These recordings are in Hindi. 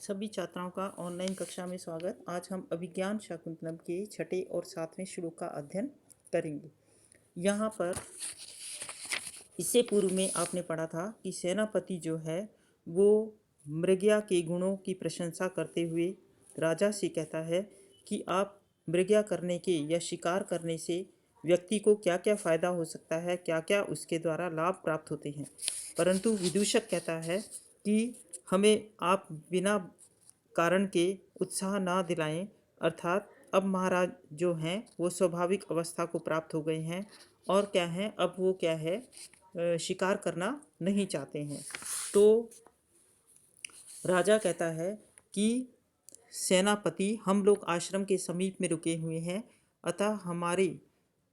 सभी छात्राओं का ऑनलाइन कक्षा में स्वागत। आज हम अभिज्ञान शाकुंतलम के छठे और सातवें श्लोक का अध्ययन करेंगे। यहाँ पर इससे पूर्व में आपने पढ़ा था कि सेनापति जो है वो मृगया के गुणों की प्रशंसा करते हुए राजा से कहता है कि आप मृगया करने के या शिकार करने से व्यक्ति को क्या क्या फ़ायदा हो सकता है, क्या क्या उसके द्वारा लाभ प्राप्त होते हैं। परंतु विदूषक कहता है कि हमें आप बिना कारण के उत्साह ना दिलाएं, अर्थात अब महाराज जो हैं वो स्वाभाविक अवस्था को प्राप्त हो गए हैं और क्या है, अब वो क्या है, शिकार करना नहीं चाहते हैं। तो राजा कहता है कि सेनापति, हम लोग आश्रम के समीप में रुके हुए हैं, अतः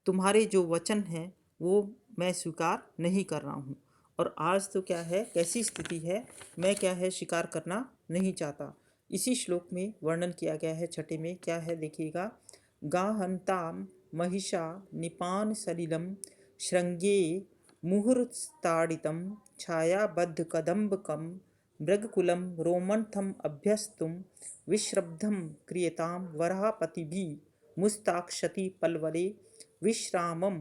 तुम्हारे जो वचन हैं वो मैं स्वीकार नहीं कर रहा हूँ। और आज तो क्या है, कैसी स्थिति है, मैं क्या है शिकार करना नहीं चाहता। इसी श्लोक में वर्णन किया गया है छठे में, क्या है देखिएगा। गाहंताम महिषा निपान सलिलम श्रृंगे मुहुर्ताड़ितं छायाबद्ध कदम्बकं मृगकुलं रोमंथम अभ्यस्तुम विश्रब्धम क्रियतां वराहपतिभिः मुस्ताक्षति पल्वले विश्रामं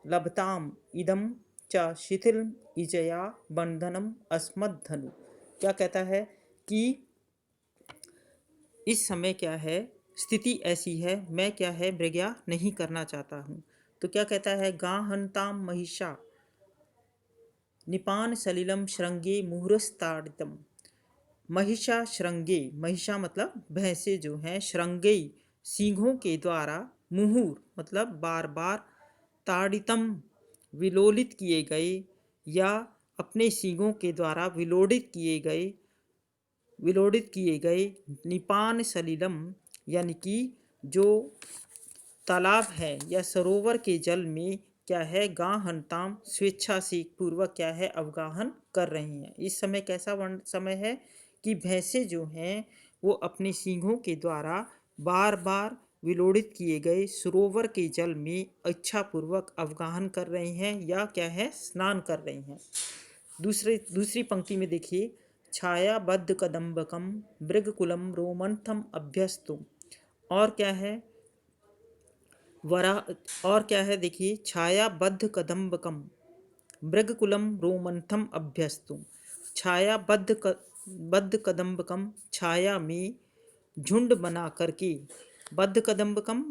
लभताम इदं च शिथिल इजया बंधनम अस्मद्धनु। क्या कहता है कि इस समय क्या है, स्थिति ऐसी है, मैं क्या है मृगया नहीं करना चाहता हूँ। तो क्या कहता है, गाहंताम महिषा निपान सलिलम श्रृंगे मुहुरस्ताड़ितम। महिषा श्रृंगे, महिषा मतलब भैंसे जो हैं, श्रृंगे सींगों के द्वारा, मुहुर मतलब बार बार, ताड़ितम विलोलित किए गए या अपने सींगों के द्वारा विलोडित किए गए निपान सलिलम, यानी कि जो तालाब है या सरोवर के जल में क्या है, गाहंताम स्वेच्छा से पूर्वक क्या है अवगाहन कर रही हैं। इस समय कैसा समय है कि भैंसे जो हैं वो अपने सींगों के द्वारा बार बार विलोडित किए गए सरोवर के जल में इच्छापूर्वक अवगाहन कर रही हैं या क्या है स्नान कर रही हैं। दूसरी पंक्ति में देखिए, छायाबद्ध कदम्बकम मृगकुलम रोमंथम अभ्यस्तुम। और क्या है, वरा और क्या है देखिए, छायाबद्ध कदम्बकम मृगकुलम रोमंथम अभ्यस्तुम। बद्ध कदम्बकम, छाया में झुंड बना करके, कदम्बकम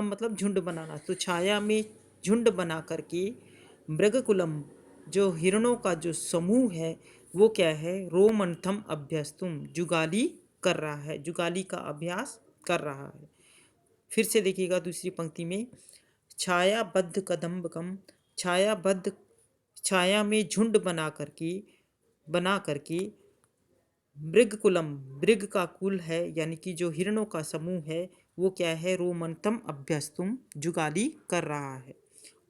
मतलब झुंड बनाना, तो छाया में झुंड बना करके मृगकुलम जो हिरणों का जो समूह है वो क्या है, रोमंथम अभ्यस्तुम जुगाली कर रहा है, जुगाली का अभ्यास कर रहा है। फिर से देखिएगा दूसरी पंक्ति में, छायाबद्ध कदम्बकम, छाया में झुंड बना करके मृगकुलम, मृग का कुल है यानी कि जो हिरणों का समूह है वो क्या है, रोमंथम अभ्यस्तुम जुगाली कर रहा है।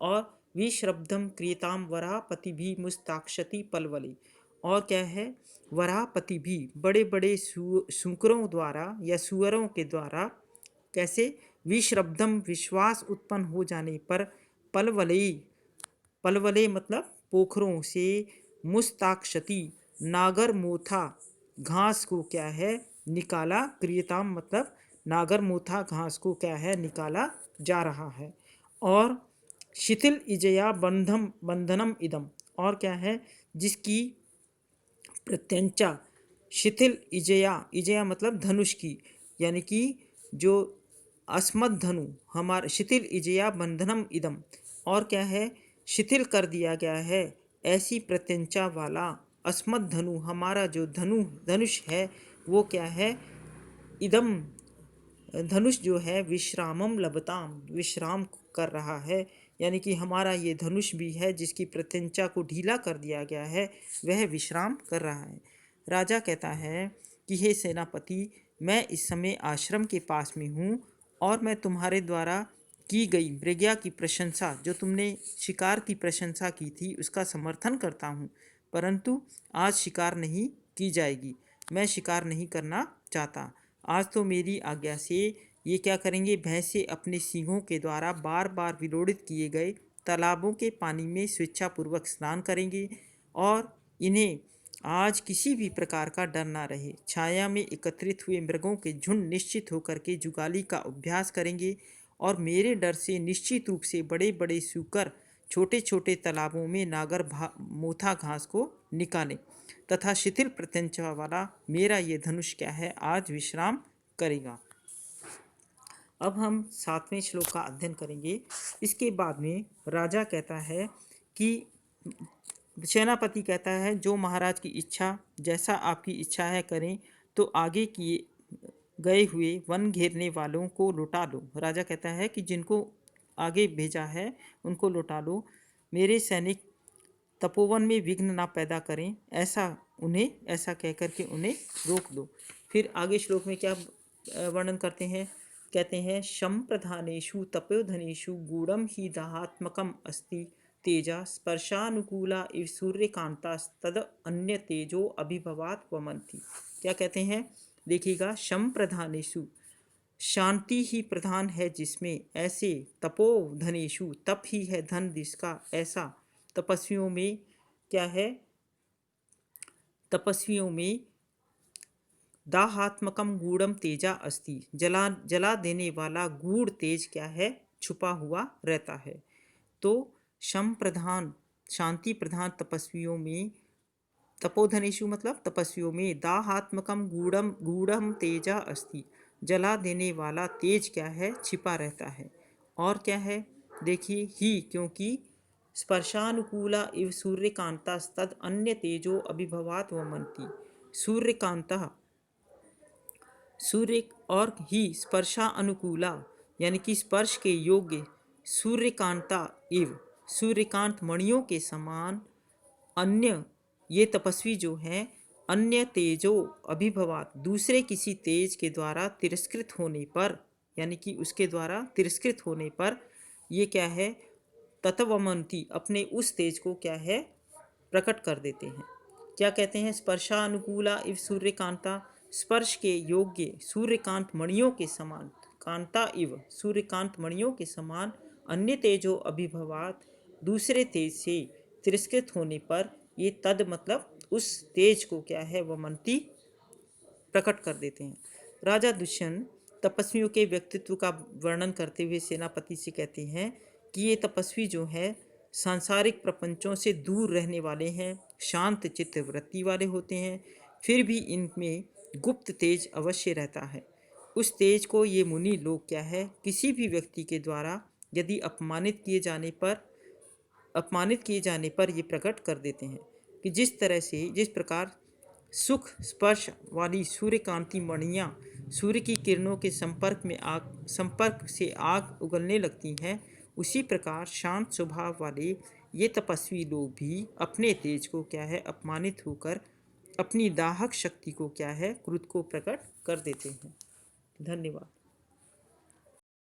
और विश्रब्धम क्रियताम वराहपति भी मुस्ताक्षति पलवली। और क्या है, वराहपति भी बड़े बड़े सूकरों द्वारा या सुअरों के द्वारा कैसे, विश्रब्धम विश्वास उत्पन्न हो जाने पर, पलवले, पलवले मतलब पोखरों से, मुस्ताक्षति नागर मोथा घास को क्या है निकाला, क्रियताम मतलब नागर मोथा घास को क्या है निकाला जा रहा है। और शिथिल इजया बंधनम इदम, और क्या है जिसकी प्रत्यंचा, शिथिल इजया, इजया मतलब धनुष की, यानी कि जो अस्मत् धनु हमारा, शिथिल इजया बंधनम इदम, और क्या है शिथिल कर दिया गया है ऐसी प्रत्यंचा वाला अस्मत् धनु, हमारा जो धनुष है वो क्या है, इदम धनुष जो है विश्रामम लभताम, विश्राम कर रहा है, यानी कि हमारा ये धनुष भी है जिसकी प्रत्यंचा को ढीला कर दिया गया है, वह विश्राम कर रहा है। राजा कहता है कि हे सेनापति, मैं इस समय आश्रम के पास में हूँ और मैं तुम्हारे द्वारा की गई मृगया की प्रशंसा, जो तुमने शिकार की प्रशंसा की थी, उसका समर्थन करता हूँ, परंतु आज शिकार नहीं की जाएगी, मैं शिकार नहीं करना चाहता। आज तो मेरी आज्ञा से ये क्या करेंगे, भैंसे अपने सींगों के द्वारा बार बार विलोडित किए गए तालाबों के पानी में स्वेच्छापूर्वक स्नान करेंगे और इन्हें आज किसी भी प्रकार का डर ना रहे। छाया में एकत्रित हुए मृगों के झुंड निश्चित होकर के जुगाली का अभ्यास करेंगे और मेरे डर से निश्चित रूप से बड़े बड़े सूकर छोटे छोटे तालाबों में मोथा घास को निकालें तथा शिथिल प्रत्यंचा वाला मेरा ये धनुष क्या है आज विश्राम करेगा। अब हम 7वें श्लोक का अध्ययन करेंगे। इसके बाद में राजा कहता है कि सेनापति कहता है जो महाराज की इच्छा, जैसा आपकी इच्छा है करें, तो आगे किए गए हुए वन घेरने वालों को लौटा लो। राजा कहता है कि जिनको आगे भेजा है उनको लौटा लो, मेरे सैनिक तपोवन में विघ्न ना पैदा करें, ऐसा कहकर के उन्हें रोक दो। फिर आगे श्लोक में क्या वर्णन करते हैं, कहते हैं शम प्रधानेषु तपोधनेषु गूढ़म ही दाहात्मकम अस्ति तेजा स्पर्शानुकूला इव सूर्यकांतास्तद अन्य तेजो अभिभवात वमंती। क्या कहते हैं, देखिएगा, शम प्रधानेषु शांति ही प्रधान है जिसमें, ऐसे तपोधनेषु तप ही है धन जिसका, ऐसा तपस्वियों में क्या है, तपस्वियों में दाहात्मकम गूढ़म तेजा अस्ति, जला देने वाला गूढ़ तेज क्या है, छुपा हुआ रहता है। तो शम प्रधान शांति प्रधान तपस्वियों में, तपोधनेषु मतलब तपस्वियों में, दाहात्मकम गूढ़म तेजा अस्ति, जला देने वाला तेज क्या है, छिपा रहता है। और क्या है, देखिए, ही क्योंकि स्पर्शानुकूला इव सूर्यकांतास्तद अन्य तेजो अभिभवात वमंती। सूर्यकांता, सूर्य और ही स्पर्शा अनुकूला यानी कि स्पर्श के योग्य, सूर्यकांता इव सूर्यकांत मणियों के समान, अन्य ये तपस्वी जो हैं, अन्य तेजो अभिभवात दूसरे किसी तेज के द्वारा तिरस्कृत होने पर, यानी कि उसके द्वारा तिरस्कृत होने पर ये क्या है, तत्वमंती अपने उस तेज को क्या है, प्रकट कर देते हैं। क्या कहते हैं, स्पर्शानुकूला इव सूर्यकांता, स्पर्श के योग्य सूर्यकांत मणियों के समान, कांता इव सूर्यकांत मणियों के समान, अन्य तेजो अभिभवात दूसरे तेज से तिरस्कृत होने पर, ये तद मतलब उस तेज को क्या है, वमंती प्रकट कर देते हैं। राजा दुष्यंत तपस्वियों के व्यक्तित्व का वर्णन करते हुए सेनापति से कहते हैं कि ये तपस्वी जो है सांसारिक प्रपंचों से दूर रहने वाले हैं, शांत चित्त वृत्ति वाले होते हैं, फिर भी इनमें गुप्त तेज अवश्य रहता है। उस तेज को ये मुनि लोग क्या है, किसी भी व्यक्ति के द्वारा यदि अपमानित किए जाने पर ये प्रकट कर देते हैं कि जिस प्रकार सुख स्पर्श वाली सूर्यकांति मणियाँ सूर्य की किरणों के संपर्क से आग उगलने लगती हैं, उसी प्रकार शांत स्वभाव वाले ये तपस्वी लोग भी अपने तेज को क्या है, अपमानित होकर अपनी दाहक शक्ति को क्या है, क्रोध को प्रकट कर देते हैं। धन्यवाद।